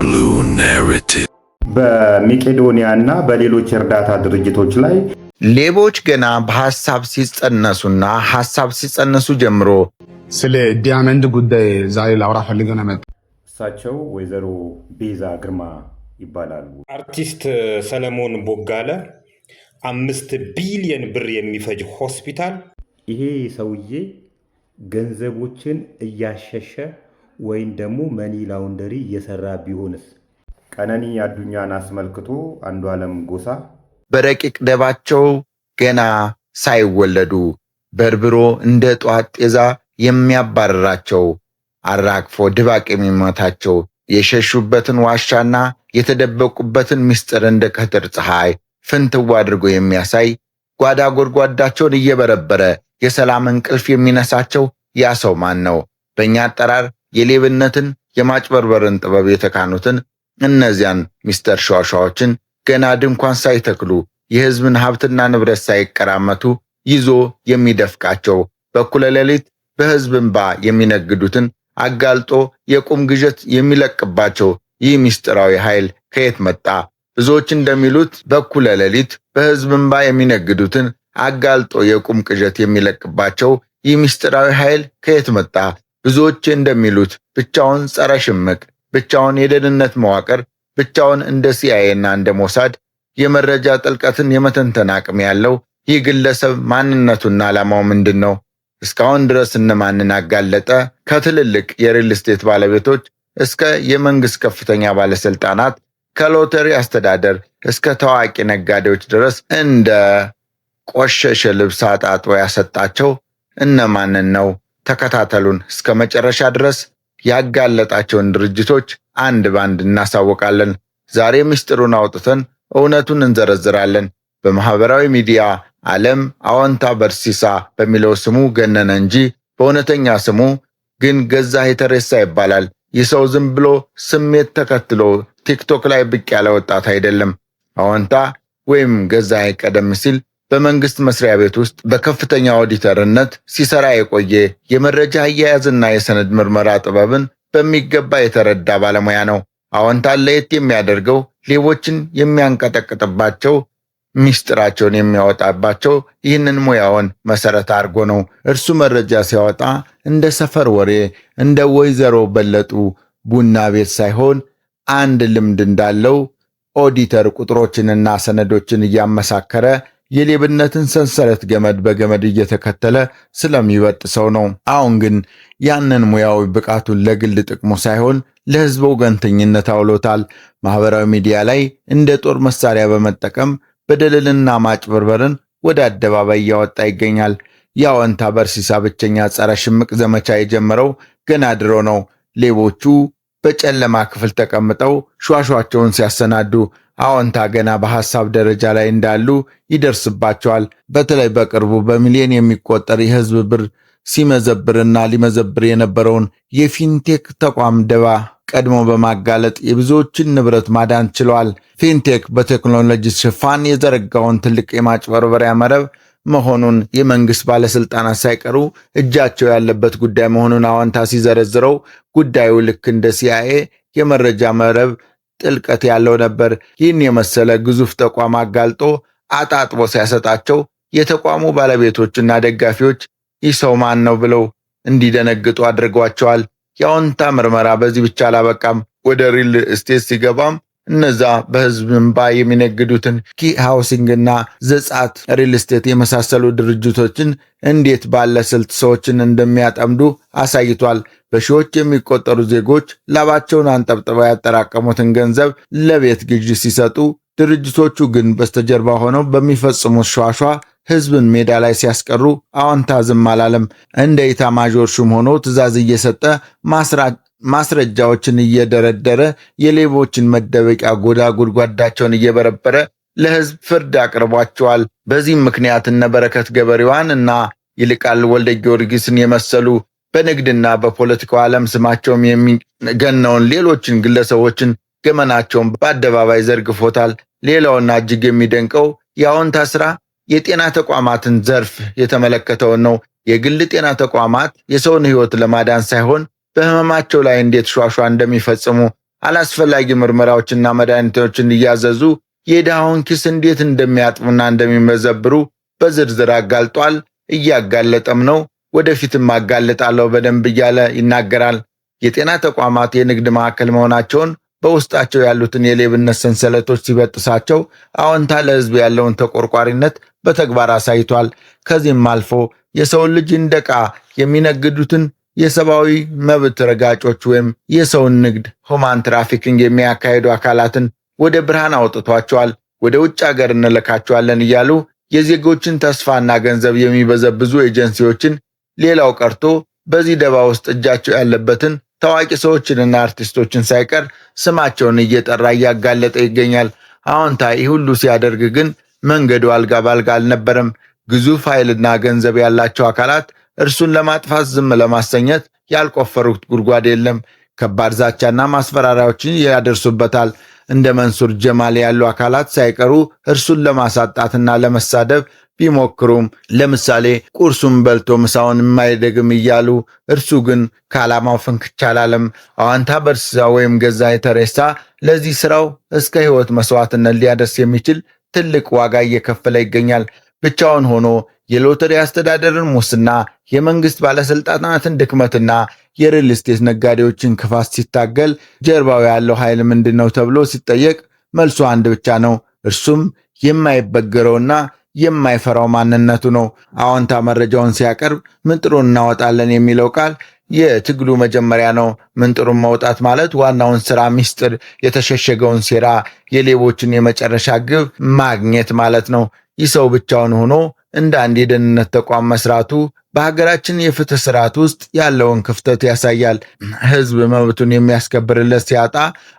Blue narrative በመቄዶንያና በሌሎች እርዳታ ድርጅቶች ላይ ሌቦች ገና በሐሳብ ሲጸነሱና ሐሳብ ሲጸነሱ ጀምሮ ስለ ዲያመንድ ጉዳይ ዛሬ ላውራ ፈልገን መጣ። እሳቸው ወይዘሮ ቤዛ ግርማ ይባላሉ። አርቲስት ሰለሞን ቦጋለ 5 ቢሊዮን ብር የሚፈጅ ሆስፒታል። ይሄ ሰውዬ ገንዘቦችን እያሸሸ ወይም ደግሞ መኒ ላውንደሪ እየሰራ ቢሆንስ? ቀነኒ አዱኛን አስመልክቶ አንዱዓለም ጎሳ በረቂቅ ደባቸው ገና ሳይወለዱ በርብሮ እንደ ጧት ጤዛ የሚያባረራቸው አራግፎ ድባቅ የሚመታቸው የሸሹበትን ዋሻና የተደበቁበትን ምስጢር እንደ ቀትር ፀሐይ ፍንትው አድርጎ የሚያሳይ ጓዳ ጎድጓዳቸውን እየበረበረ የሰላም እንቅልፍ የሚነሳቸው ያ ሰው ማን ነው? በእኛ አጠራር የሌብነትን የማጭበርበርን ጥበብ የተካኑትን እነዚያን ሚስተር ሸዋሻዎችን ገና ድንኳን ሳይተክሉ የሕዝብን ሀብትና ንብረት ሳይቀራመቱ ይዞ የሚደፍቃቸው በኩለ ሌሊት በሕዝብ እንባ የሚነግዱትን አጋልጦ የቁም ግዠት የሚለቅባቸው ይህ ሚስጥራዊ ኃይል ከየት መጣ? ብዙዎች እንደሚሉት በኩለ ሌሊት በሕዝብ እንባ የሚነግዱትን አጋልጦ የቁም ቅዠት የሚለቅባቸው ይህ ሚስጥራዊ ኃይል ከየት መጣ? ብዙዎች እንደሚሉት ብቻውን ጸረ ሽምቅ፣ ብቻውን የደህንነት መዋቅር፣ ብቻውን እንደ ሲአይኤ እና እንደ ሞሳድ የመረጃ ጥልቀትን የመተንተን አቅም ያለው ይህ ግለሰብ ማንነቱና ዓላማው ምንድን ነው? እስካሁን ድረስ እነማንን አጋለጠ? ከትልልቅ የሪል ስቴት ባለቤቶች እስከ የመንግስት ከፍተኛ ባለስልጣናት፣ ከሎተሪ አስተዳደር እስከ ታዋቂ ነጋዴዎች ድረስ እንደ ቆሸሸ ልብስ አጣጥቦ ያሰጣቸው እነማንን ነው? ተከታተሉን እስከ መጨረሻ ድረስ። ያጋለጣቸውን ድርጅቶች አንድ ባንድ እናሳውቃለን። ዛሬ ምስጢሩን አውጥተን እውነቱን እንዘረዝራለን። በማህበራዊ ሚዲያ ዓለም አዎንታ በርሲሳ በሚለው ስሙ ገነነ እንጂ በእውነተኛ ስሙ ግን ገዛኸኝ ተሬሳ ይባላል። ይህ ሰው ዝም ብሎ ስሜት ተከትሎ ቲክቶክ ላይ ብቅ ያለ ወጣት አይደለም። አዎንታ ወይም ገዛኸኝ ቀደም ሲል በመንግስት መስሪያ ቤት ውስጥ በከፍተኛ ኦዲተርነት ሲሰራ የቆየ የመረጃ አያያዝና የሰነድ ምርመራ ጥበብን በሚገባ የተረዳ ባለሙያ ነው። አዎንታን ለየት የሚያደርገው ሌቦችን የሚያንቀጠቅጥባቸው ሚስጥራቸውን የሚያወጣባቸው ይህንን ሙያውን መሰረት አድርጎ ነው። እርሱ መረጃ ሲያወጣ እንደ ሰፈር ወሬ እንደ ወይዘሮ በለጡ ቡና ቤት ሳይሆን አንድ ልምድ እንዳለው ኦዲተር ቁጥሮችንና ሰነዶችን እያመሳከረ የሌብነትን ሰንሰለት ገመድ በገመድ እየተከተለ ስለሚበጥ ሰው ነው። አሁን ግን ያንን ሙያዊ ብቃቱን ለግል ጥቅሙ ሳይሆን ለሕዝብ ወገንተኝነት አውሎታል። ማህበራዊ ሚዲያ ላይ እንደ ጦር መሳሪያ በመጠቀም በደልንና ማጭበርበርን ወደ አደባባይ እያወጣ ይገኛል። የአዎንታ በርሲሳ ብቸኛ ጸረ ሽምቅ ዘመቻ የጀመረው ገና ድሮ ነው። ሌቦቹ በጨለማ ክፍል ተቀምጠው ሿሿቸውን ሲያሰናዱ አዎንታ ገና በሐሳብ ደረጃ ላይ እንዳሉ ይደርስባቸዋል። በተለይ በቅርቡ በሚሊዮን የሚቆጠር የሕዝብ ብር ሲመዘብርና ሊመዘብር የነበረውን የፊንቴክ ተቋም ደባ ቀድሞ በማጋለጥ የብዙዎችን ንብረት ማዳን ችሏል። ፊንቴክ በቴክኖሎጂ ሽፋን የዘረጋውን ትልቅ የማጭበርበሪያ መረብ መሆኑን የመንግስት ባለስልጣናት ሳይቀሩ እጃቸው ያለበት ጉዳይ መሆኑን አዎንታ ሲዘረዝረው ጉዳዩ ልክ እንደ ሲአይኤ የመረጃ መረብ ጥልቀት ያለው ነበር። ይህን የመሰለ ግዙፍ ተቋም አጋልጦ አጣጥቦ ሲያሰጣቸው የተቋሙ ባለቤቶችና ደጋፊዎች ይህ ሰው ማን ነው ብለው እንዲደነግጡ አድርጓቸዋል። የአዎንታ ምርመራ በዚህ ብቻ አላበቃም። ወደ ሪል ስቴት ሲገባም እነዛ በሕዝብ እንባ የሚነግዱትን ኪ ሃውሲንግና ዘጻት ሪል ስቴት የመሳሰሉ ድርጅቶችን እንዴት ባለ ስልት ሰዎችን እንደሚያጠምዱ አሳይቷል። በሺዎች የሚቆጠሩ ዜጎች ላባቸውን አንጠብጥበው ያጠራቀሙትን ገንዘብ ለቤት ግዢ ሲሰጡ፣ ድርጅቶቹ ግን በስተጀርባ ሆነው በሚፈጽሙት ሿሿ ሕዝብን ሜዳ ላይ ሲያስቀሩ አዎንታ ዝም አላለም። እንደ ኢታማዦር ሹም ሆኖ ትዕዛዝ እየሰጠ ማስረጃዎችን እየደረደረ የሌቦችን መደበቂያ ጎዳ ጉድጓዳቸውን እየበረበረ ለሕዝብ ፍርድ አቅርቧቸዋል። በዚህም ምክንያት እነ በረከት ገበሬዋን እና ይልቃል ወልደ ጊዮርጊስን የመሰሉ በንግድና በፖለቲካው ዓለም ስማቸውም የሚገነውን ሌሎችን ግለሰቦችን ገመናቸውን በአደባባይ ዘርግፎታል። ሌላውና እጅግ የሚደንቀው የአዎንታ ሥራ የጤና ተቋማትን ዘርፍ የተመለከተውን ነው። የግል ጤና ተቋማት የሰውን ሕይወት ለማዳን ሳይሆን በህመማቸው ላይ እንዴት ሿሿ እንደሚፈጽሙ አላስፈላጊ ምርመራዎችና መድኃኒቶችን እያዘዙ የድሃውን ኪስ እንዴት እንደሚያጥፉና እንደሚመዘብሩ በዝርዝር አጋልጧል። እያጋለጠም ነው። ወደፊትም አጋልጣለሁ በደንብ እያለ ይናገራል። የጤና ተቋማት የንግድ ማዕከል መሆናቸውን በውስጣቸው ያሉትን የሌብነት ሰንሰለቶች ሲበጥሳቸው አዎንታ ለሕዝብ ያለውን ተቆርቋሪነት በተግባር አሳይቷል። ከዚህም አልፎ የሰውን ልጅ እንደ ዕቃ የሚነግዱትን የሰብአዊ መብት ረጋጮች ወይም የሰውን ንግድ ሁማን ትራፊኪንግ የሚያካሂዱ አካላትን ወደ ብርሃን አውጥቷቸዋል። ወደ ውጭ ሀገር እንልካቸዋለን እያሉ የዜጎችን ተስፋና ገንዘብ የሚበዘብዙ ኤጀንሲዎችን፣ ሌላው ቀርቶ በዚህ ደባ ውስጥ እጃቸው ያለበትን ታዋቂ ሰዎችንና አርቲስቶችን ሳይቀር ስማቸውን እየጠራ እያጋለጠ ይገኛል። አዎንታ ይህ ሁሉ ሲያደርግ ግን መንገዱ አልጋ ባልጋ አልነበረም። ግዙፍ ኃይልና ገንዘብ ያላቸው አካላት እርሱን ለማጥፋት ዝም ለማሰኘት ያልቆፈሩት ጉድጓድ የለም። ከባድ ዛቻና ማስፈራሪያዎችን ያደርሱበታል። እንደ መንሱር ጀማል ያሉ አካላት ሳይቀሩ እርሱን ለማሳጣትና ለመሳደብ ቢሞክሩም ለምሳሌ ቁርሱን በልቶ ምሳውን የማይደግም እያሉ እርሱ ግን ከዓላማው ፍንክች አላለም። አዎንታ በርሲሳ ወይም ገዛኢ ተሬሳ ለዚህ ስራው እስከ ሕይወት መስዋዕትነት ሊያደርስ የሚችል ትልቅ ዋጋ እየከፈለ ይገኛል። ብቻውን ሆኖ የሎተሪ አስተዳደርን ሙስና፣ የመንግስት ባለስልጣናትን ድክመትና የሪል ስቴት ነጋዴዎችን ክፋት ሲታገል ጀርባው ያለው ኃይል ምንድነው ተብሎ ሲጠየቅ መልሱ አንድ ብቻ ነው። እርሱም የማይበገረውና የማይፈራው ማንነቱ ነው። አዎንታ መረጃውን ሲያቀርብ ምንጥሩን እናወጣለን የሚለው ቃል የትግሉ መጀመሪያ ነው። ምንጥሩን መውጣት ማለት ዋናውን ስራ ሚስጥር፣ የተሸሸገውን ሴራ፣ የሌቦችን የመጨረሻ ግብ ማግኘት ማለት ነው። ይህ ሰው ብቻውን ሆኖ እንደ አንድ የደህንነት ተቋም መስራቱ በሀገራችን የፍትህ ስርዓት ውስጥ ያለውን ክፍተት ያሳያል። ህዝብ መብቱን የሚያስከብርለት ሲያጣ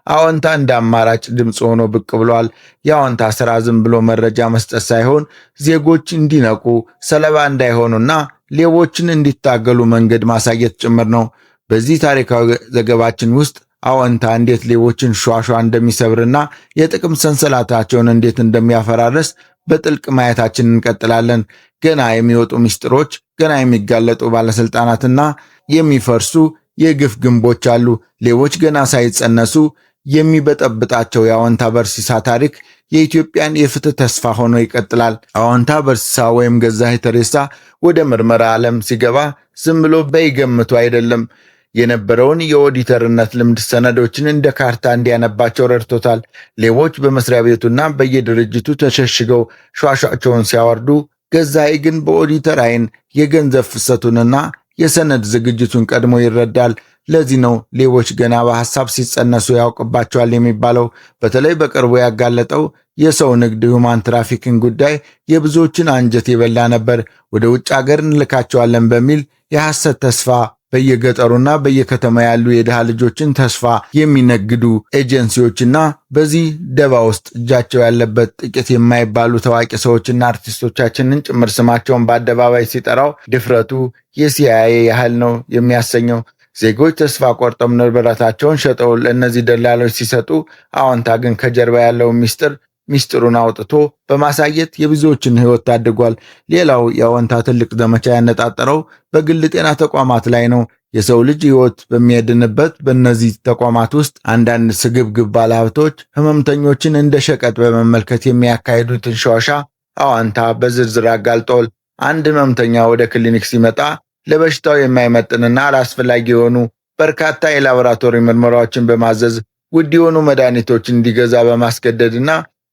አዎንታ እንደ አማራጭ ድምፅ ሆኖ ብቅ ብሏል። የአዎንታ ስራ ዝም ብሎ መረጃ መስጠት ሳይሆን ዜጎች እንዲነቁ፣ ሰለባ እንዳይሆኑና ሌቦችን እንዲታገሉ መንገድ ማሳየት ጭምር ነው። በዚህ ታሪካዊ ዘገባችን ውስጥ አዎንታ እንዴት ሌቦችን ሿሿ እንደሚሰብርና የጥቅም ሰንሰለታቸውን እንዴት እንደሚያፈራርስ በጥልቅ ማየታችንን እንቀጥላለን። ገና የሚወጡ ምስጢሮች፣ ገና የሚጋለጡ ባለስልጣናትና የሚፈርሱ የግፍ ግንቦች አሉ። ሌቦች ገና ሳይጸነሱ የሚበጠብጣቸው የአዎንታ በርሲሳ ታሪክ የኢትዮጵያን የፍትህ ተስፋ ሆኖ ይቀጥላል። አዎንታ በርሲሳ ወይም ገዛኢ ተሬሳ ወደ ምርመራ ዓለም ሲገባ ዝም ብሎ በይገምቱ አይደለም። የነበረውን የኦዲተርነት ልምድ ሰነዶችን እንደ ካርታ እንዲያነባቸው ረድቶታል። ሌቦች በመስሪያ ቤቱና በየድርጅቱ ተሸሽገው ሿሿቸውን ሲያወርዱ፣ ገዛኢ ግን በኦዲተር አይን የገንዘብ ፍሰቱንና የሰነድ ዝግጅቱን ቀድሞ ይረዳል። ለዚህ ነው ሌቦች ገና በሐሳብ ሲጸነሱ ያውቅባቸዋል የሚባለው። በተለይ በቅርቡ ያጋለጠው የሰው ንግድ ሁማን ትራፊኪንግ ጉዳይ የብዙዎችን አንጀት የበላ ነበር። ወደ ውጭ ሀገር እንልካቸዋለን በሚል የሐሰት ተስፋ በየገጠሩና በየከተማ ያሉ የድሃ ልጆችን ተስፋ የሚነግዱ ኤጀንሲዎችና በዚህ ደባ ውስጥ እጃቸው ያለበት ጥቂት የማይባሉ ታዋቂ ሰዎችና አርቲስቶቻችንን ጭምር ስማቸውን በአደባባይ ሲጠራው ድፍረቱ የሲአይኤ ያህል ነው የሚያሰኘው። ዜጎች ተስፋ ቆርጠው ንብረታቸውን ሸጠው ለእነዚህ ደላሎች ሲሰጡ፣ አዎንታ ግን ከጀርባ ያለው ሚስጥሩን አውጥቶ በማሳየት የብዙዎችን ሕይወት ታድጓል። ሌላው የአዎንታ ትልቅ ዘመቻ ያነጣጠረው በግል ጤና ተቋማት ላይ ነው። የሰው ልጅ ሕይወት በሚያድንበት በእነዚህ ተቋማት ውስጥ አንዳንድ ስግብግብ ባለሀብቶች ህመምተኞችን እንደ ሸቀጥ በመመልከት የሚያካሂዱትን ሸዋሻ አዎንታ በዝርዝር አጋልጧል። አንድ ህመምተኛ ወደ ክሊኒክ ሲመጣ ለበሽታው የማይመጥንና አላስፈላጊ የሆኑ በርካታ የላቦራቶሪ ምርመራዎችን በማዘዝ ውድ የሆኑ መድኃኒቶችን እንዲገዛ በማስገደድና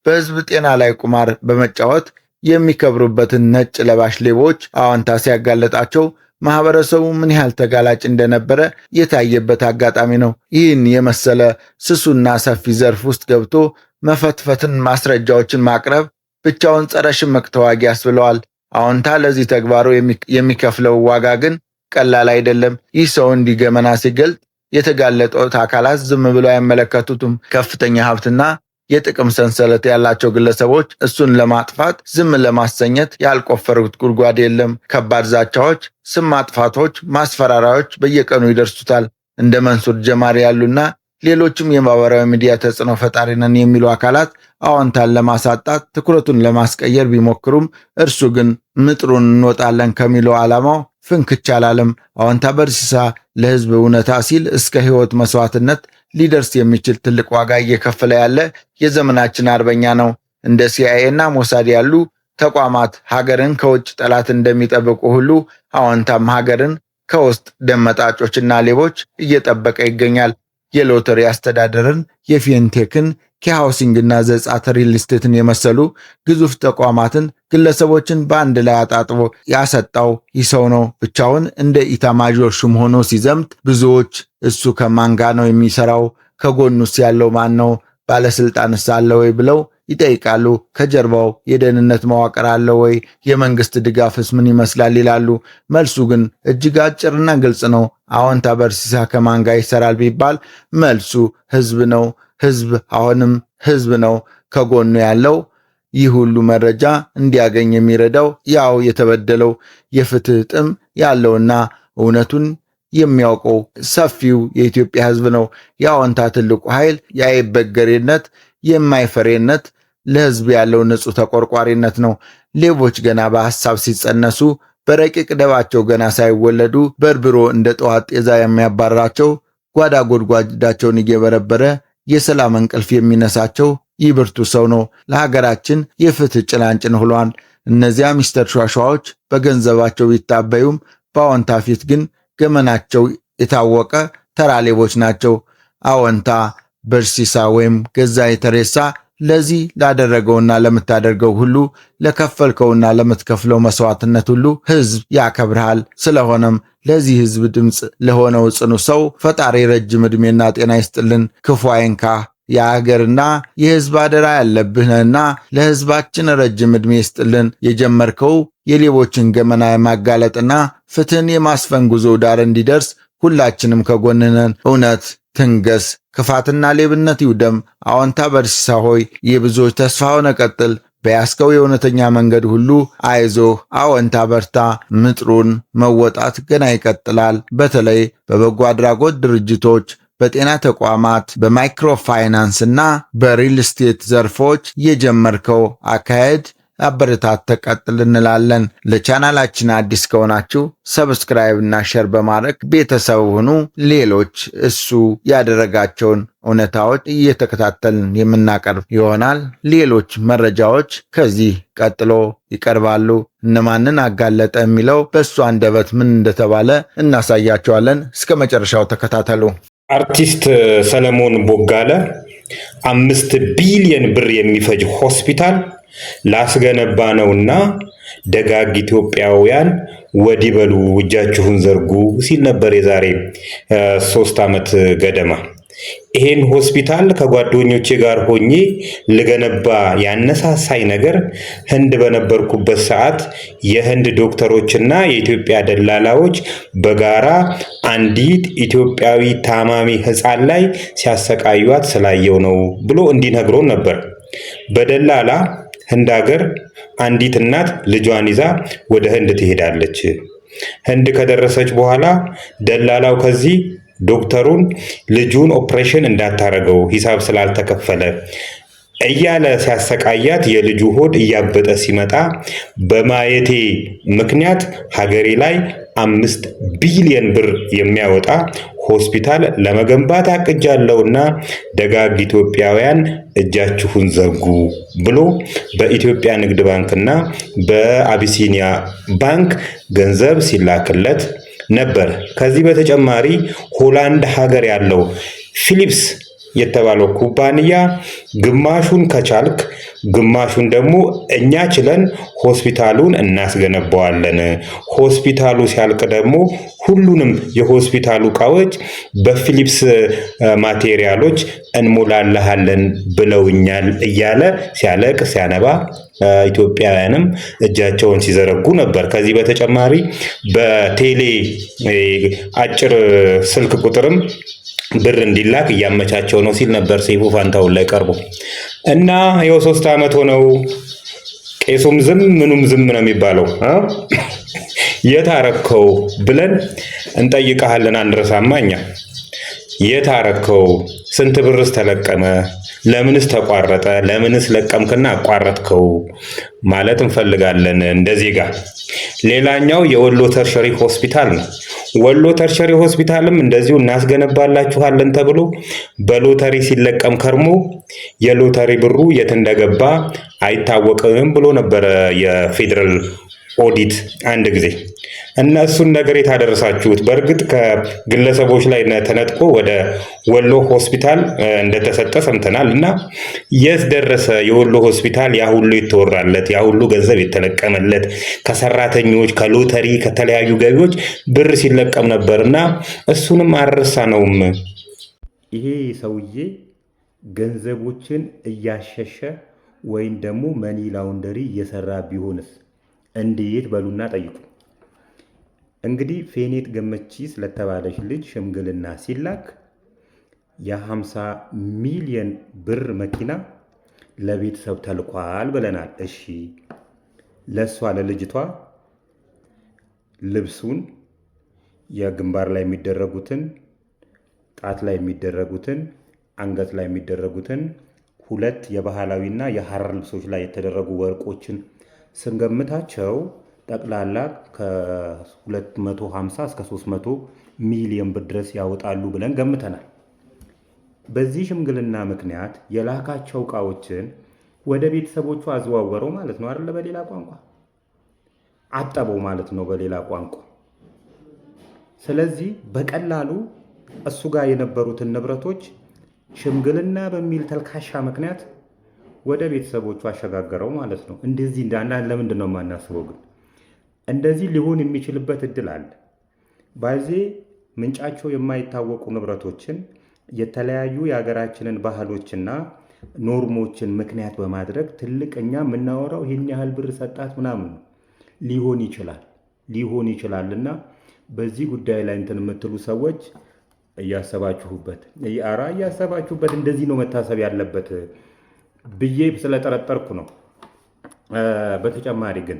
በህዝብ ጤና ላይ ቁማር በመጫወት የሚከብሩበትን ነጭ ለባሽ ሌቦች አዎንታ ሲያጋለጣቸው ማህበረሰቡ ምን ያህል ተጋላጭ እንደነበረ የታየበት አጋጣሚ ነው። ይህን የመሰለ ስሱና ሰፊ ዘርፍ ውስጥ ገብቶ መፈትፈትን፣ ማስረጃዎችን ማቅረብ ብቻውን ጸረ ሽምቅ ተዋጊ ያስብለዋል። አዎንታ ለዚህ ተግባሩ የሚከፍለው ዋጋ ግን ቀላል አይደለም። ይህ ሰው እንዲገመና ሲገልጥ የተጋለጡት አካላት ዝም ብለው አይመለከቱትም። ከፍተኛ ሀብትና የጥቅም ሰንሰለት ያላቸው ግለሰቦች እሱን ለማጥፋት ዝም ለማሰኘት ያልቆፈሩት ጉድጓድ የለም። ከባድ ዛቻዎች፣ ስም ማጥፋቶች፣ ማስፈራሪያዎች በየቀኑ ይደርሱታል። እንደ መንሱር ጀማል ያሉና ሌሎችም የማህበራዊ ሚዲያ ተጽዕኖ ፈጣሪ ነን የሚሉ አካላት አዎንታን ለማሳጣት ትኩረቱን ለማስቀየር ቢሞክሩም እርሱ ግን ምጥሩን እንወጣለን ከሚለው ዓላማው ፍንክች አላለም። አዎንታ በርሲሳ ለህዝብ እውነታ ሲል እስከ ህይወት መስዋዕትነት ሊደርስ የሚችል ትልቅ ዋጋ እየከፈለ ያለ የዘመናችን አርበኛ ነው። እንደ ሲአይኤ እና ሞሳድ ያሉ ተቋማት ሀገርን ከውጭ ጠላት እንደሚጠብቁ ሁሉ አዎንታም ሀገርን ከውስጥ ደመጣጮችና ሌቦች እየጠበቀ ይገኛል። የሎተሪ አስተዳደርን፣ የፊንቴክን፣ ከሃውሲንግና ዘጻት ሪል ስቴትን የመሰሉ ግዙፍ ተቋማትን፣ ግለሰቦችን በአንድ ላይ አጣጥቦ ያሰጣው ይህ ሰው ነው። ብቻውን እንደ ኢታማዦር ሹም ሆኖ ሲዘምት ብዙዎች እሱ ከማን ጋር ነው የሚሰራው? ከጎኑስ ያለው ማን ነው? ባለስልጣንስ አለ ወይ ብለው ይጠይቃሉ። ከጀርባው የደህንነት መዋቅር አለ ወይ? የመንግስት ድጋፍስ ምን ይመስላል ይላሉ። መልሱ ግን እጅግ አጭርና ግልጽ ነው። አዎንታ በርሲሳ ከማን ጋር ይሰራል ቢባል መልሱ ህዝብ ነው። ህዝብ አሁንም ህዝብ ነው ከጎኑ ያለው። ይህ ሁሉ መረጃ እንዲያገኝ የሚረዳው ያው የተበደለው የፍትህ ጥም ያለውና እውነቱን የሚያውቀው ሰፊው የኢትዮጵያ ህዝብ ነው። የአዎንታ ትልቁ ኃይል የአይበገሬነት፣ የማይፈሬነት፣ ለህዝብ ያለው ንጹህ ተቆርቋሪነት ነው። ሌቦች ገና በሐሳብ ሲጸነሱ፣ በረቂቅ ደባቸው ገና ሳይወለዱ በርብሮ እንደ ጠዋት ጤዛ የሚያባራቸው፣ ጓዳ ጎድጓዳቸውን እየበረበረ የሰላም እንቅልፍ የሚነሳቸው ይህ ብርቱ ሰው ነው። ለሀገራችን የፍትህ ጭላንጭን ሆኗል። እነዚያ ሚስተር ሿሿዎች በገንዘባቸው ቢታበዩም በአዎንታ ፊት ግን ገመናቸው የታወቀ ተራ ሌቦች ናቸው። አዎንታ በርሲሳ ወይም ገዛኢ ተሬሳ ለዚህ ላደረገውና ለምታደርገው ሁሉ፣ ለከፈልከውና ለምትከፍለው መስዋዕትነት ሁሉ ህዝብ ያከብርሃል። ስለሆነም ለዚህ ህዝብ ድምፅ ለሆነው ጽኑ ሰው ፈጣሪ ረጅም ዕድሜና ጤና ይስጥልን፣ ክፉ አይንካህ። የአገርና የህዝብ አደራ ያለብህና ለህዝባችን ረጅም ዕድሜ ይስጥልን። የጀመርከው የሌቦችን ገመና የማጋለጥና ፍትህን የማስፈን ጉዞ ዳር እንዲደርስ ሁላችንም ከጎንህ ነን። እውነት ትንገስ፣ ክፋትና ሌብነት ይውደም። አዎንታ በርሲሳ ሆይ የብዙዎች ተስፋ ሆነ ቀጥል። በያዝከው የእውነተኛ መንገድ ሁሉ አይዞህ፣ አዎንታ በርታ። ምጥሩን መወጣት ገና ይቀጥላል። በተለይ በበጎ አድራጎት ድርጅቶች፣ በጤና ተቋማት፣ በማይክሮፋይናንስ እና በሪል ስቴት ዘርፎች የጀመርከው አካሄድ አበረታት ተቀጥል እንላለን። ለቻናላችን አዲስ ከሆናችሁ ሰብስክራይብ እና ሼር በማድረግ ቤተሰብ ሁኑ። ሌሎች እሱ ያደረጋቸውን እውነታዎች እየተከታተልን የምናቀርብ ይሆናል። ሌሎች መረጃዎች ከዚህ ቀጥሎ ይቀርባሉ። እነማንን አጋለጠ የሚለው በእሱ አንደበት ምን እንደተባለ እናሳያቸዋለን። እስከ መጨረሻው ተከታተሉ። አርቲስት ሰለሞን ቦጋለ 5 ቢሊዮን ብር የሚፈጅ ሆስፒታል ላስገነባ ነውና ደጋግ ኢትዮጵያውያን ወዲህ በሉ እጃችሁን ዘርጉ ሲል ነበር የዛሬ 3 ዓመት ገደማ። ይሄን ሆስፒታል ከጓደኞቼ ጋር ሆኜ ልገነባ ያነሳሳይ ነገር ህንድ በነበርኩበት ሰዓት የህንድ ዶክተሮችና የኢትዮጵያ ደላላዎች በጋራ አንዲት ኢትዮጵያዊ ታማሚ ህፃን ላይ ሲያሰቃዩት ስላየው ነው ብሎ እንዲነግሮን ነበር። በደላላ ህንድ ሀገር አንዲት እናት ልጇን ይዛ ወደ ህንድ ትሄዳለች። ህንድ ከደረሰች በኋላ ደላላው ከዚህ ዶክተሩን ልጁን ኦፕሬሽን እንዳታረገው ሂሳብ ስላልተከፈለ እያለ ሲያሰቃያት የልጁ ሆድ እያበጠ ሲመጣ በማየቴ ምክንያት ሀገሬ ላይ 5 ቢሊዮን ብር የሚያወጣ ሆስፒታል ለመገንባት አቅጃለሁና ደጋግ ኢትዮጵያውያን እጃችሁን ዘርጉ ብሎ በኢትዮጵያ ንግድ ባንክና በአቢሲኒያ ባንክ ገንዘብ ሲላክለት ነበር። ከዚህ በተጨማሪ ሆላንድ ሀገር ያለው ፊሊፕስ የተባለው ኩባንያ ግማሹን ከቻልክ ግማሹን ደግሞ እኛ ችለን ሆስፒታሉን እናስገነባዋለን፣ ሆስፒታሉ ሲያልቅ ደግሞ ሁሉንም የሆስፒታሉ ዕቃዎች በፊሊፕስ ማቴሪያሎች እንሞላለሃለን ብለውኛል እያለ ሲያለቅ ሲያነባ ኢትዮጵያውያንም እጃቸውን ሲዘረጉ ነበር። ከዚህ በተጨማሪ በቴሌ አጭር ስልክ ቁጥርም ብር እንዲላክ እያመቻቸው ነው ሲል ነበር ሰይፉ ፋንታውን ላይ ቀርቦ እና ይኸው 3 ዓመት ሆነው። ቄሱም ዝም ምኑም ዝም ነው የሚባለው። የታረከው ብለን እንጠይቀሃለን አንድረሳማ። እኛ የታረከው ስንት ብርስ ተለቀመ? ለምንስ ተቋረጠ? ለምንስ ለቀምክና አቋረጥከው ማለት እንፈልጋለን እንደ ዜጋ። ሌላኛው የወሎ ተርሸሪ ሆስፒታል ነው። ወሎ ተርሸሪ ሆስፒታልም እንደዚሁ እናስገነባላችኋለን ተብሎ በሎተሪ ሲለቀም ከርሞ የሎተሪ ብሩ የት እንደገባ አይታወቅም ብሎ ነበረ የፌዴራል ኦዲት አንድ ጊዜ። እና እሱን ነገር የታደረሳችሁት በእርግጥ ከግለሰቦች ላይ ተነጥቆ ወደ ወሎ ሆስፒታል እንደተሰጠ ሰምተናል። እና የት ደረሰ የወሎ ሆስፒታል? ያ ሁሉ የተወራለት፣ ያ ሁሉ ገንዘብ የተለቀመለት ከሰራተኞች ከሎተሪ ከተለያዩ ገቢዎች ብር ሲለቀም ነበር እና እሱንም አልረሳነውም። ይሄ ሰውዬ ገንዘቦችን እያሸሸ ወይም ደግሞ መኒ ላውንደሪ እየሰራ ቢሆንስ እንዴት በሉና ጠይቁ። እንግዲህ ፌኔት ገመቺስ ለተባለች ልጅ ሽምግልና ሲላክ የ50 ሚሊዮን ብር መኪና ለቤተሰብ ተልኳል ብለናል። እሺ ለእሷ ለልጅቷ ልብሱን፣ የግንባር ላይ የሚደረጉትን፣ ጣት ላይ የሚደረጉትን፣ አንገት ላይ የሚደረጉትን 2 የባህላዊና የሐረር ልብሶች ላይ የተደረጉ ወርቆችን ስንገምታቸው ጠቅላላ ከ250 እስከ 300 ሚሊዮን ብር ድረስ ያወጣሉ ብለን ገምተናል። በዚህ ሽምግልና ምክንያት የላካቸው ዕቃዎችን ወደ ቤተሰቦቹ አዘዋወረው ማለት ነው አይደለ? በሌላ ቋንቋ አጠበው ማለት ነው በሌላ ቋንቋ። ስለዚህ በቀላሉ እሱ ጋር የነበሩትን ንብረቶች ሽምግልና በሚል ተልካሻ ምክንያት ወደ ቤተሰቦቹ አሸጋገረው ማለት ነው። እንደዚህ እንዳንዳንድ ለምንድን ነው የማናስበው ግን? እንደዚህ ሊሆን የሚችልበት እድል አለ። ባዜ ምንጫቸው የማይታወቁ ንብረቶችን የተለያዩ የሀገራችንን ባህሎችና ኖርሞችን ምክንያት በማድረግ ትልቅ እኛ የምናወራው ይህን ያህል ብር ሰጣት ምናምን ነው ሊሆን ይችላል። እና በዚህ ጉዳይ ላይ እንትን የምትሉ ሰዎች እያሰባችሁበት እንደዚህ ነው መታሰብ ያለበት ብዬ ስለጠረጠርኩ ነው። በተጨማሪ ግን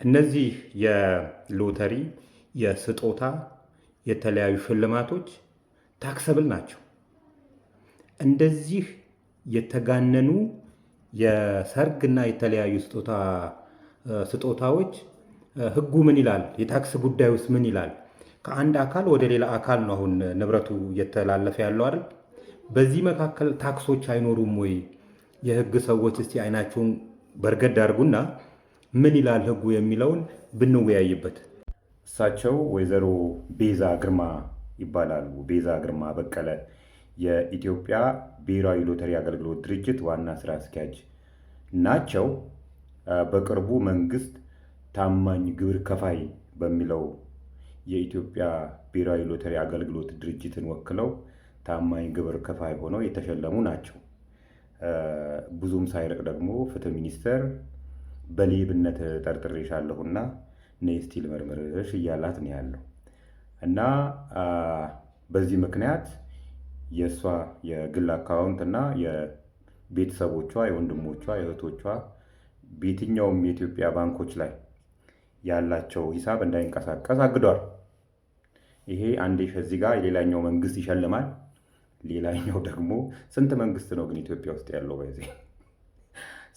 እነዚህ የሎተሪ፣ የስጦታ፣ የተለያዩ ሽልማቶች ታክሰብል ናቸው። እንደዚህ የተጋነኑ የሰርግና የተለያዩ ስጦታዎች ህጉ ምን ይላል? የታክስ ጉዳይ ውስጥ ምን ይላል? ከአንድ አካል ወደ ሌላ አካል ነው አሁን ንብረቱ እየተላለፈ ያለው አይደል? በዚህ መካከል ታክሶች አይኖሩም ወይ? የህግ ሰዎች እስቲ አይናቸውን በርገድ አድርጉና ምን ይላል ህጉ የሚለውን ብንወያይበት። እሳቸው ወይዘሮ ቤዛ ግርማ ይባላሉ። ቤዛ ግርማ በቀለ የኢትዮጵያ ብሔራዊ ሎተሪ አገልግሎት ድርጅት ዋና ስራ አስኪያጅ ናቸው። በቅርቡ መንግስት ታማኝ ግብር ከፋይ በሚለው የኢትዮጵያ ብሔራዊ ሎተሪ አገልግሎት ድርጅትን ወክለው ታማኝ ግብር ከፋይ ሆነው የተሸለሙ ናቸው። ብዙም ሳይርቅ ደግሞ ፍትህ ሚኒስቴር በሌብነት ጠርጥሬሻለሁና ነይ እስቲ ልመርምርሽ እያላት ነው ያለው። እና በዚህ ምክንያት የእሷ የግል አካውንት እና የቤተሰቦቿ፣ የወንድሞቿ፣ የእህቶቿ በየትኛውም የኢትዮጵያ ባንኮች ላይ ያላቸው ሂሳብ እንዳይንቀሳቀስ አግዷል። ይሄ አንዴ ከዚህ ጋር የሌላኛው መንግስት ይሸልማል። ሌላኛው ደግሞ ስንት መንግስት ነው ግን ኢትዮጵያ ውስጥ ያለው? በዚህ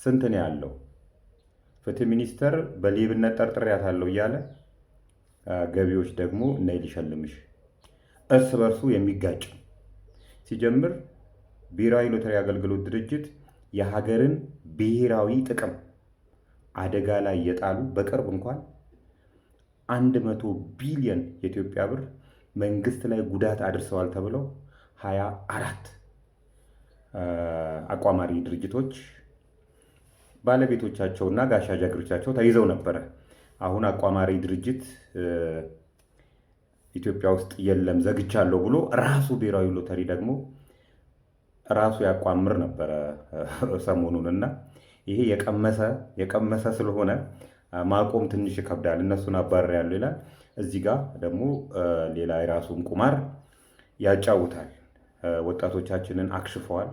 ስንት ነው ያለው? ፍትህ ሚኒስቴር በሌብነት ጠርጥሬያታለሁ እያለ ገቢዎች ደግሞ ነይ ሊሸልምሽ፣ እርስ በርሱ የሚጋጭ ሲጀምር ብሔራዊ ሎተሪ አገልግሎት ድርጅት የሀገርን ብሔራዊ ጥቅም አደጋ ላይ የጣሉ በቅርብ እንኳን 100 ቢሊዮን የኢትዮጵያ ብር መንግስት ላይ ጉዳት አድርሰዋል ተብለው 24 አቋማሪ ድርጅቶች ባለቤቶቻቸውና ጋሻ ጃግሬዎቻቸው ተይዘው ነበረ። አሁን አቋማሪ ድርጅት ኢትዮጵያ ውስጥ የለም ዘግቻለሁ ብሎ ራሱ ብሔራዊ ሎተሪ ደግሞ ራሱ ያቋምር ነበረ ሰሞኑንና ይሄ የቀመሰ ስለሆነ ማቆም ትንሽ ይከብዳል። እነሱን አባርሬያለሁ ይላል። እዚህ ጋር ደግሞ ሌላ የራሱን ቁማር ያጫውታል። ወጣቶቻችንን አክሽፈዋል።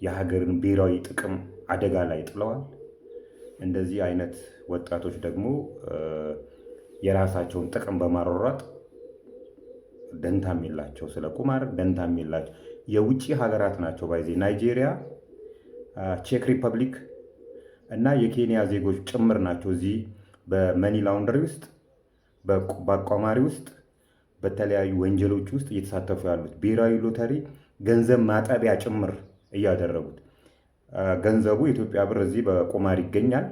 የሀገርን ብሔራዊ ጥቅም አደጋ ላይ ጥለዋል። እንደዚህ አይነት ወጣቶች ደግሞ የራሳቸውን ጥቅም በማሯሯጥ ደንታም የላቸው፣ ስለ ቁማር ደንታም የላቸው። የውጭ ሀገራት ናቸው ባይዜ ናይጄሪያ፣ ቼክ ሪፐብሊክ እና የኬንያ ዜጎች ጭምር ናቸው እዚህ በመኒ ላውንደሪ ውስጥ በአቋማሪ ውስጥ በተለያዩ ወንጀሎች ውስጥ እየተሳተፉ ያሉት። ብሔራዊ ሎተሪ ገንዘብ ማጠቢያ ጭምር እያደረጉት። ገንዘቡ የኢትዮጵያ ብር እዚህ በቁማር ይገኛል።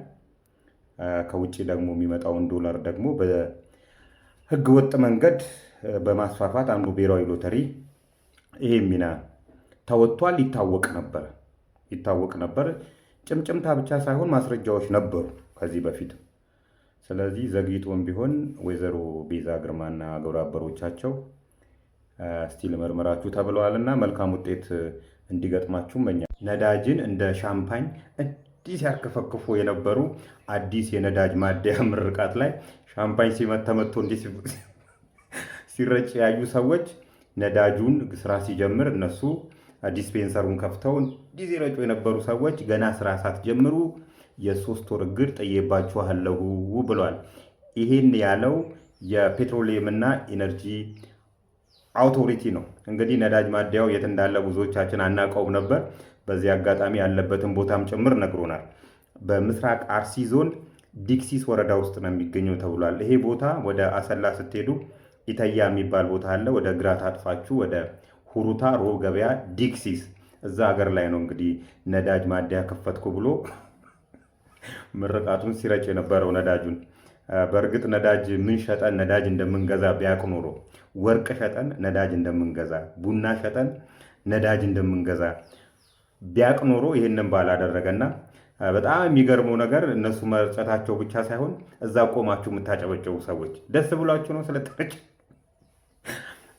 ከውጭ ደግሞ የሚመጣውን ዶላር ደግሞ በህገ ወጥ መንገድ በማስፋፋት አንዱ ብሔራዊ ሎተሪ ይሄ ሚና ተወጥቷል። ይታወቅ ነበር። ጭምጭምታ ብቻ ሳይሆን ማስረጃዎች ነበሩ ከዚህ በፊት። ስለዚህ ዘግይቶም ቢሆን ወይዘሮ ቤዛ ግርማና ግብረ አበሮቻቸው እስቲ ልመርምራችሁ ተብለዋልና መልካም ውጤት እንዲገጥማችሁ መኛ። ነዳጅን እንደ ሻምፓኝ እንዲህ ሲያርከፈክፉ የነበሩ አዲስ የነዳጅ ማደያ ምርቃት ላይ ሻምፓኝ ተመቶ እንዲህ ሲረጭ ያዩ ሰዎች ነዳጁን ስራ ሲጀምር እነሱ ዲስፔንሰሩን ከፍተው እንዲህ ሲረጩ የነበሩ ሰዎች ገና ስራ ሳትጀምሩ የ3 ወር እግድ ጥዬባችኋለሁ ብሏል። ይሄን ያለው የፔትሮሊየምና ኢነርጂ አውቶሪቲ ነው። እንግዲህ ነዳጅ ማደያው የት እንዳለ ብዙዎቻችን አናውቀውም ነበር። በዚህ አጋጣሚ ያለበትን ቦታም ጭምር ነግሮናል። በምስራቅ አርሲ ዞን ዲክሲስ ወረዳ ውስጥ ነው የሚገኘው ተብሏል። ይሄ ቦታ ወደ አሰላ ስትሄዱ ኢተያ የሚባል ቦታ አለ። ወደ ግራ ታጥፋችሁ ወደ ሁሩታ ሮ ገበያ ዲክሲስ እዛ ሀገር ላይ ነው እንግዲህ ነዳጅ ማደያ ከፈትኩ ብሎ ምርቃቱን ሲረጭ የነበረው ነዳጁን። በእርግጥ ነዳጅ ምን ሸጠን ነዳጅ እንደምንገዛ ቢያውቅ ኖሮ፣ ወርቅ ሸጠን ነዳጅ እንደምንገዛ፣ ቡና ሸጠን ነዳጅ እንደምንገዛ ቢያውቅ ኖሮ ይህንን ባላደረገና በጣም የሚገርመው ነገር እነሱ መርጨታቸው ብቻ ሳይሆን እዛ ቆማችሁ የምታጨበጭቡ ሰዎች ደስ ብሏችሁ ነው ስለተረጨ።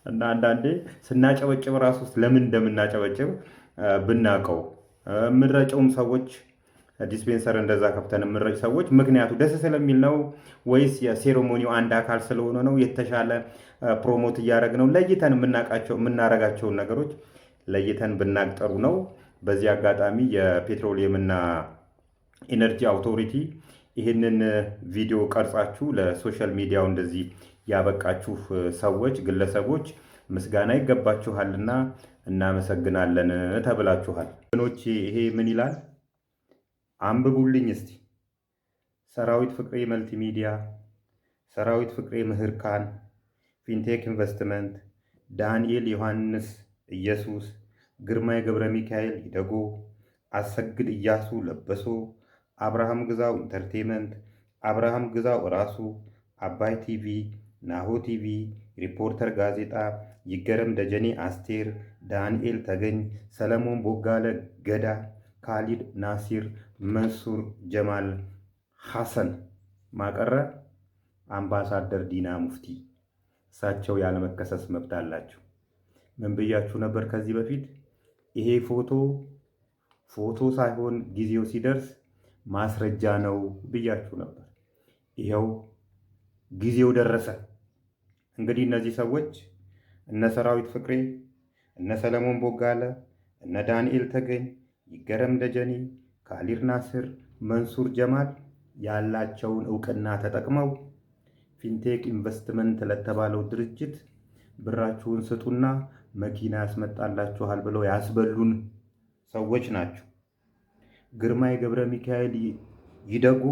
እና አንዳንዴ ስናጨበጭብ ራሱ ለምን እንደምናጨበጭብ ብናውቀው፣ የምንረጨውም ሰዎች ዲስፔንሰር እንደዛ ከፍተን የምንረጭ ሰዎች ምክንያቱ ደስ ስለሚል ነው ወይስ የሴሬሞኒው አንድ አካል ስለሆነ ነው? የተሻለ ፕሮሞት እያደረግ ነው? ለይተን የምናረጋቸውን ነገሮች ለይተን ብናቅጠሩ ነው። በዚህ አጋጣሚ የፔትሮሊየምና ኢነርጂ አውቶሪቲ ይህንን ቪዲዮ ቀርጻችሁ ለሶሻል ሚዲያው እንደዚህ ያበቃችሁ ሰዎች፣ ግለሰቦች ምስጋና ይገባችኋልና እናመሰግናለን ተብላችኋል። ወገኖቼ ይሄ ምን ይላል? አንብቡልኝ እስቲ። ሰራዊት ፍቅሬ መልቲሚዲያ፣ ሰራዊት ፍቅሬ ምህርካን፣ ፊንቴክ ኢንቨስትመንት፣ ዳንኤል ዮሐንስ ኢየሱስ፣ ግርማይ ገብረ ሚካኤል ይደጎ፣ አሰግድ እያሱ ለበሶ፣ አብርሃም ግዛው ኢንተርቴንመንት፣ አብርሃም ግዛው ራሱ፣ አባይ ቲቪ፣ ናሆ ቲቪ፣ ሪፖርተር ጋዜጣ፣ ይገረም ደጀኔ አስቴር፣ ዳንኤል ተገኝ፣ ሰለሞን ቦጋለ ገዳ፣ ካሊድ ናሲር፣ መንሱር ጀማል ሐሰን ማቀረ፣ አምባሳደር ዲና ሙፍቲ። እሳቸው ያለመከሰስ መብት አላቸው። ምን ብያችሁ ነበር ከዚህ በፊት? ይሄ ፎቶ ሳይሆን ጊዜው ሲደርስ ማስረጃ ነው ብያችሁ ነበር። ይኸው ጊዜው ደረሰ። እንግዲህ እነዚህ ሰዎች እነ ሰራዊት ፍቅሬ፣ እነ ሰለሞን ቦጋለ፣ እነ ዳንኤል ተገኝ፣ ይገረም ደጀኔ፣ ካሊድ ናስር፣ መንሱር ጀማል ያላቸውን እውቅና ተጠቅመው ፊንቴክ ኢንቨስትመንት ለተባለው ድርጅት ብራችሁን ስጡና መኪና ያስመጣላችኋል ብለው ያስበሉን ሰዎች ናቸው። ግርማይ ገብረ ሚካኤል ይደጎ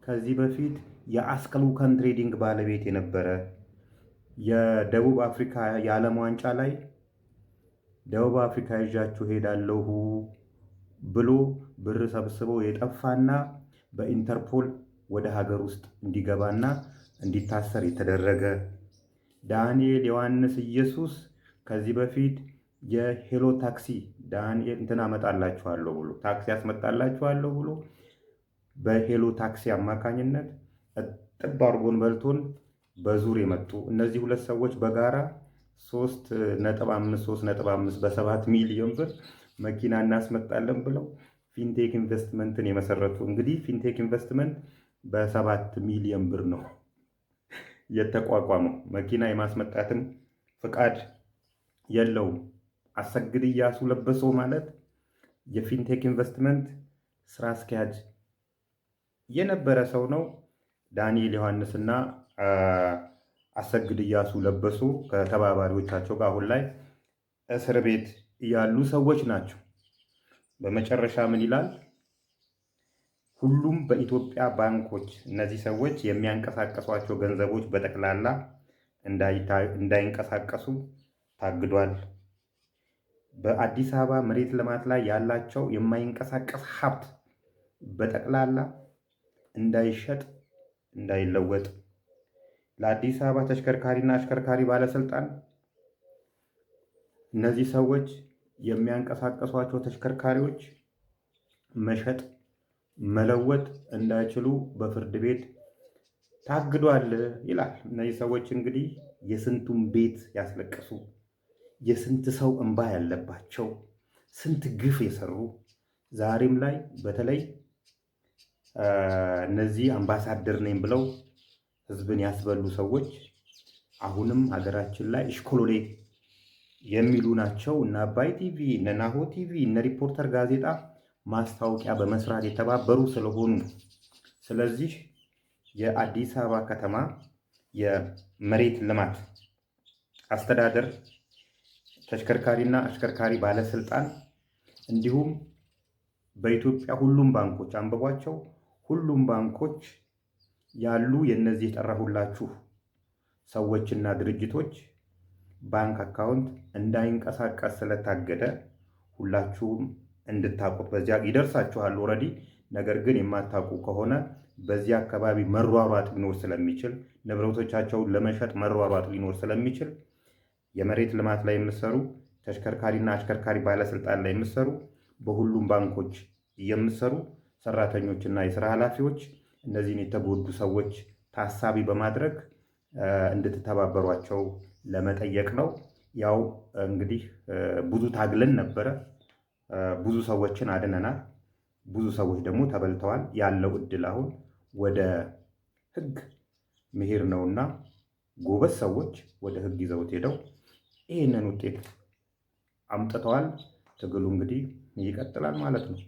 ከዚህ በፊት የአስከሉካን ትሬዲንግ ባለቤት የነበረ የደቡብ አፍሪካ የዓለም ዋንጫ ላይ ደቡብ አፍሪካ ይዣችሁ ሄዳለሁ ብሎ ብር ሰብስበው የጠፋና በኢንተርፖል ወደ ሀገር ውስጥ እንዲገባና እንዲታሰር የተደረገ። ዳንኤል ዮሐንስ ኢየሱስ ከዚህ በፊት የሄሎ ታክሲ ዳንኤል እንትን አመጣላችኋለሁ ብሎ ታክሲ ያስመጣላችኋለሁ ብሎ በሄሎ ታክሲ አማካኝነት ጥብ አርጎን በልቶን በዙር የመጡ እነዚህ ሁለት ሰዎች በጋራ 3.5 በ7 ሚሊዮን ብር መኪና እናስመጣለን ብለው ፊንቴክ ኢንቨስትመንትን የመሰረቱ። እንግዲህ ፊንቴክ ኢንቨስትመንት በ7 ሚሊዮን ብር ነው የተቋቋመው። መኪና የማስመጣትም ፍቃድ የለውም። አሰግድ እያሱ ለበሶ ማለት የፊንቴክ ኢንቨስትመንት ስራ አስኪያጅ የነበረ ሰው ነው። ዳንኤል ዮሐንስና አሰግድ እያሱ ለበሱ ከተባባሪዎቻቸው ጋር አሁን ላይ እስር ቤት ያሉ ሰዎች ናቸው። በመጨረሻ ምን ይላል? ሁሉም በኢትዮጵያ ባንኮች እነዚህ ሰዎች የሚያንቀሳቀሷቸው ገንዘቦች በጠቅላላ እንዳይንቀሳቀሱ ታግዷል። በአዲስ አበባ መሬት ልማት ላይ ያላቸው የማይንቀሳቀስ ሀብት በጠቅላላ እንዳይሸጥ፣ እንዳይለወጥ ለአዲስ አበባ ተሽከርካሪና አሽከርካሪ ባለስልጣን እነዚህ ሰዎች የሚያንቀሳቀሷቸው ተሽከርካሪዎች መሸጥ፣ መለወጥ እንዳይችሉ በፍርድ ቤት ታግዷል ይላል። እነዚህ ሰዎች እንግዲህ የስንቱን ቤት ያስለቀሱ፣ የስንት ሰው እንባ ያለባቸው፣ ስንት ግፍ የሰሩ ዛሬም ላይ በተለይ እነዚህ አምባሳደር ነኝ ብለው ህዝብን ያስበሉ ሰዎች አሁንም ሀገራችን ላይ እሽኮሎሌ የሚሉ ናቸው። እነ አባይ ቲቪ፣ እነ ናሆ ቲቪ፣ እነ ሪፖርተር ጋዜጣ ማስታወቂያ በመስራት የተባበሩ ስለሆኑ ስለዚህ የአዲስ አበባ ከተማ የመሬት ልማት አስተዳደር ተሽከርካሪና አሽከርካሪ ባለስልጣን እንዲሁም በኢትዮጵያ ሁሉም ባንኮች አንብቧቸው፣ ሁሉም ባንኮች ያሉ የነዚህ የጠራሁላችሁ ሰዎችና ድርጅቶች ባንክ አካውንት እንዳይንቀሳቀስ ስለታገደ ሁላችሁም እንድታውቁት በዚያ ይደርሳችኋል ኦልሬዲ። ነገር ግን የማታውቁ ከሆነ በዚህ አካባቢ መሯሯጥ ሊኖር ስለሚችል ንብረቶቻቸውን ለመሸጥ መሯሯጥ ሊኖር ስለሚችል የመሬት ልማት ላይ የምትሰሩ ተሽከርካሪና አሽከርካሪ ባለስልጣን ላይ የምትሰሩ በሁሉም ባንኮች የምትሰሩ ሰራተኞችና የስራ ኃላፊዎች እነዚህን የተጎዱ ሰዎች ታሳቢ በማድረግ እንድትተባበሯቸው ለመጠየቅ ነው። ያው እንግዲህ ብዙ ታግለን ነበረ፣ ብዙ ሰዎችን አድነናል፣ ብዙ ሰዎች ደግሞ ተበልተዋል። ያለው እድል አሁን ወደ ህግ መሄድ ነውና ጎበዝ ሰዎች ወደ ህግ ይዘውት ሄደው ይህንን ውጤት አምጥተዋል። ትግሉ እንግዲህ ይቀጥላል ማለት ነው።